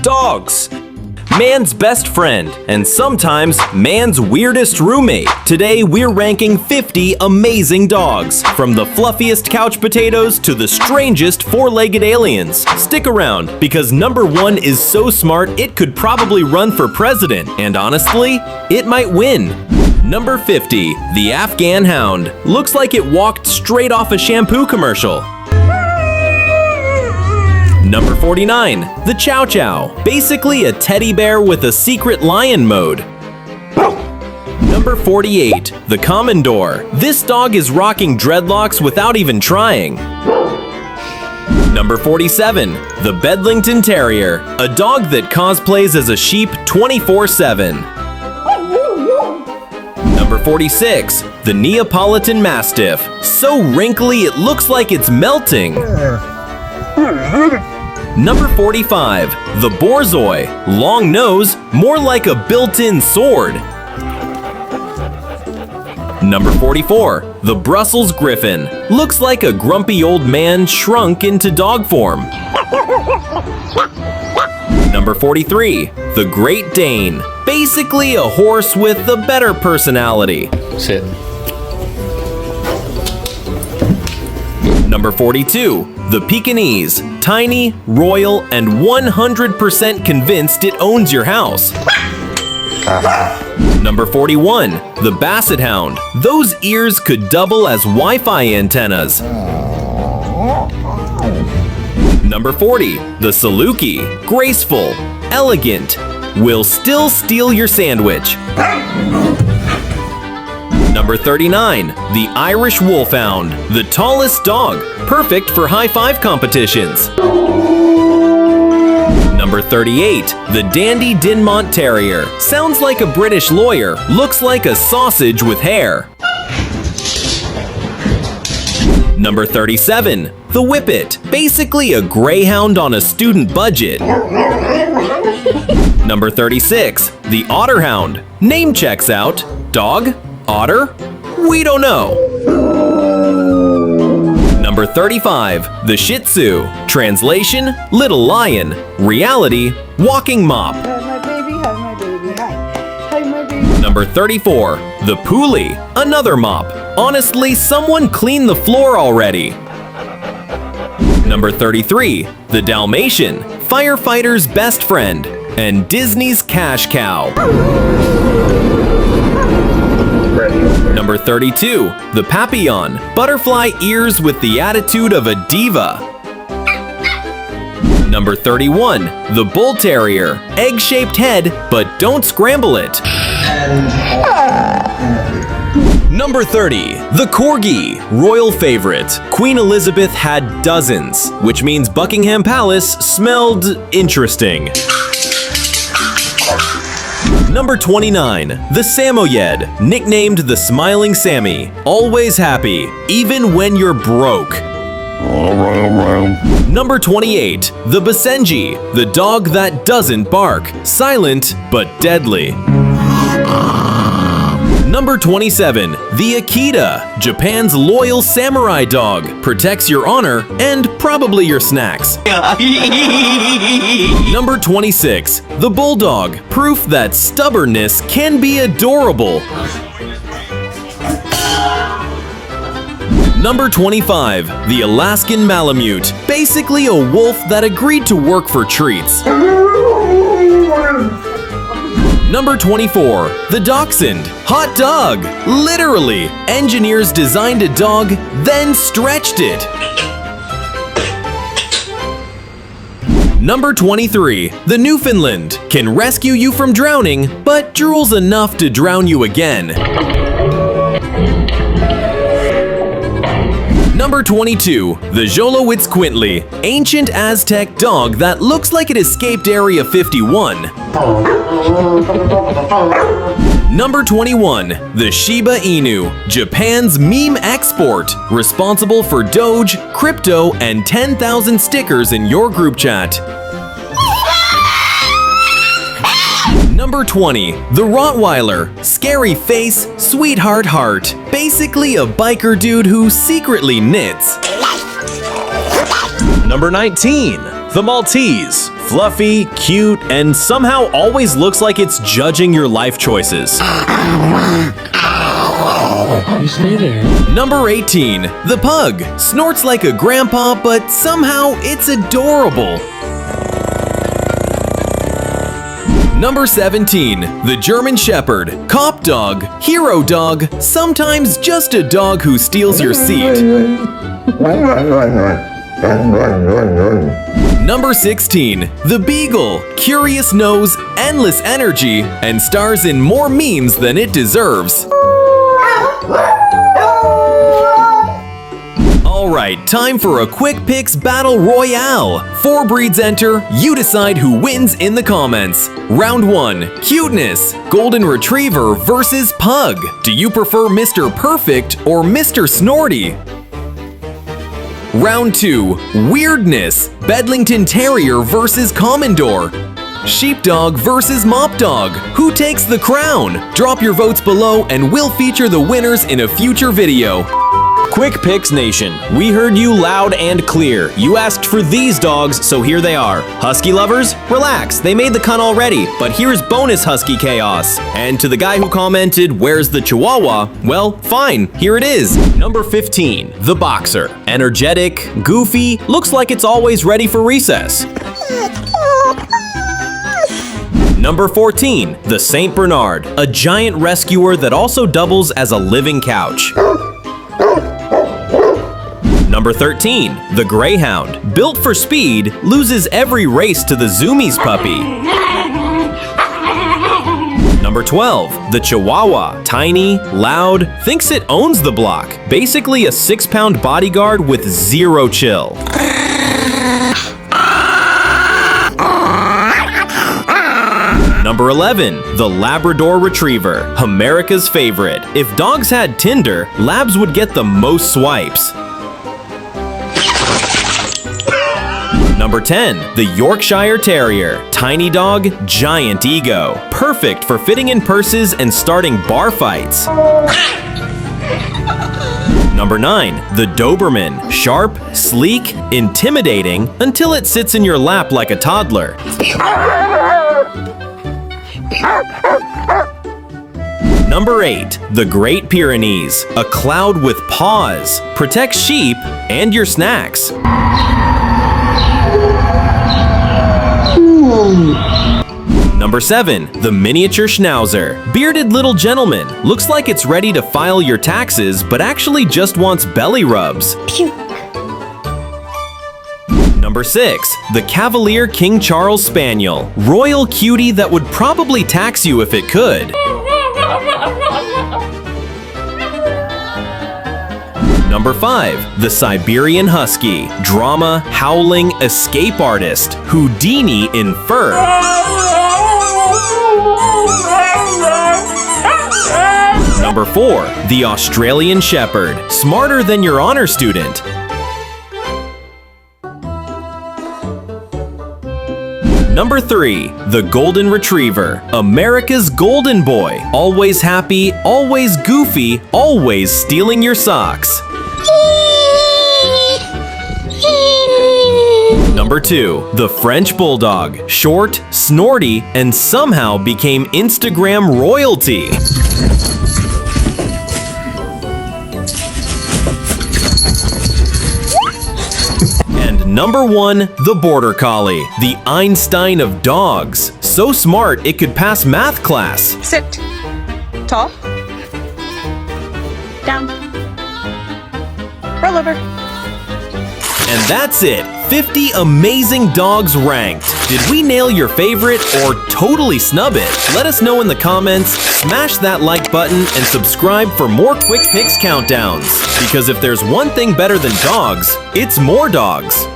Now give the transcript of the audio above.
Dogs. Man's best friend, and sometimes man's weirdest roommate. Today we're ranking 50 amazing dogs, from the fluffiest couch potatoes to the strangest four-legged aliens. Stick around, because number 1 is so smart it could probably run for president, and honestly, it might win. Number 50, the Afghan Hound. Looks like it walked straight off a shampoo commercial. Number 49, the Chow Chow. Basically a teddy bear with a secret lion mode. Number 48, the Commodore. This dog is rocking dreadlocks without even trying. Number 47, the Bedlington Terrier. A dog that cosplays as a sheep 24/7. Number 46, the Neapolitan Mastiff. So wrinkly it looks like it's melting. Number 45, the Borzoi. Long nose, more like a built-in sword. Number 44, the Brussels Griffon. Looks like a grumpy old man shrunk into dog form. Number 43, the Great Dane. Basically a horse with a better personality. Sit. Number 42, the Pekingese. Tiny, royal, and 100% convinced it owns your house. Number 41, the Basset Hound. Those ears could double as Wi-Fi antennas. Number 40, the Saluki. Graceful, elegant, will still steal your sandwich. Number 39, the Irish Wolfhound. The tallest dog, perfect for high-five competitions. Number 38, the Dandy Dinmont Terrier. Sounds like a British lawyer, looks like a sausage with hair. Number 37, the Whippet. Basically a greyhound on a student budget. Number 36, the Otterhound. Name checks out. Dog? Otter? We don't know. Number 35, the Shih Tzu. Translation, little lion. Reality, walking mop. Hi, my baby, hi, my baby, hi. Hi, my baby. Number 34, the Poolie. Another mop. Honestly, someone cleaned the floor already. Number 33, the Dalmatian. Firefighter's best friend. And Disney's cash cow. Number 32, the Papillon. Butterfly ears with the attitude of a diva. Number 31, the Bull Terrier. Egg-shaped head, but don't scramble it. Number 30, the Corgi. Royal favorite. Queen Elizabeth had dozens, which means Buckingham Palace smelled interesting. Number 29, the Samoyed, nicknamed the Smiling Sammy. Always happy, even when you're broke. Number 28, the Basenji, the dog that doesn't bark. Silent, but deadly. Number 27, the Akita, Japan's loyal samurai dog. Protects your honor and probably your snacks. Number 26, the Bulldog, proof that stubbornness can be adorable. Number 25, the Alaskan Malamute, basically a wolf that agreed to work for treats. Number 24, the Dachshund. Hot dog! Literally! Engineers designed a dog, then stretched it. Number 23, the Newfoundland. Can rescue you from drowning, but drools enough to drown you again. Number 22, the Xoloitzcuintli, ancient Aztec dog that looks like it escaped Area 51. Number 21, the Shiba Inu, Japan's meme export, responsible for Doge, crypto, and 10,000 stickers in your group chat. Number 20, the Rottweiler, scary face, sweetheart heart, basically a biker dude who secretly knits. Number 19, the Maltese. Fluffy, cute, and somehow always looks like it's judging your life choices. You stay there. Number 18, the pug. Snorts like a grandpa, but somehow it's adorable. Number 17, the German Shepherd. Cop dog, hero dog, sometimes just a dog who steals your seat. Number 16, the Beagle. Curious nose, endless energy, and stars in more memes than it deserves. Alright, time for a Quick Picks Battle Royale. 4 breeds enter, you decide who wins in the comments. Round 1, cuteness. Golden Retriever versus Pug. Do you prefer Mr. Perfect or Mr. Snorty? Round 2, weirdness. Bedlington Terrier versus Commodore. Sheepdog versus Mop Dog. Who takes the crown? Drop your votes below and we'll feature the winners in a future video. Quick Picks Nation, we heard you loud and clear. You asked for these dogs, so here they are. Husky lovers, relax, they made the cut already, but here's bonus husky chaos. And to the guy who commented, where's the Chihuahua? Well, fine, here it is. Number 15, the Boxer. Energetic, goofy, looks like it's always ready for recess. Number 14, the Saint Bernard, a giant rescuer that also doubles as a living couch. Number 13, the Greyhound. Built for speed, loses every race to the Zoomies puppy. Number 12, the Chihuahua. Tiny, loud, thinks it owns the block. Basically a 6-pound bodyguard with zero chill. Number 11, the Labrador Retriever. America's favorite. If dogs had Tinder, Labs would get the most swipes. Number 10, the Yorkshire Terrier. Tiny dog, giant ego. Perfect for fitting in purses and starting bar fights. Number 9, the Doberman. Sharp, sleek, intimidating, until it sits in your lap like a toddler. Number 8, the Great Pyrenees. A cloud with paws. Protects sheep and your snacks. Number 7, the Miniature Schnauzer. Bearded little gentleman. Looks like it's ready to file your taxes, but actually just wants belly rubs. Number 6, the Cavalier King Charles Spaniel. Royal cutie that would probably tax you if it could. Number 5, the Siberian Husky. Drama, howling, escape artist. Houdini in fur. Number 4, the Australian Shepherd. Smarter than your honor student. Number 3, the Golden Retriever. America's golden boy. Always happy, always goofy, always stealing your socks. Number 2, the French Bulldog. Short, snorty, and somehow became Instagram royalty. And number 1, the Border Collie. The Einstein of dogs. So smart it could pass math class. Sit. Tall. Down. Roll over. And that's it. 50 amazing dogs ranked. Did we nail your favorite or totally snub it? Let us know in the comments, smash that like button, and subscribe for more Quick Picks countdowns. Because if there's one thing better than dogs, it's more dogs.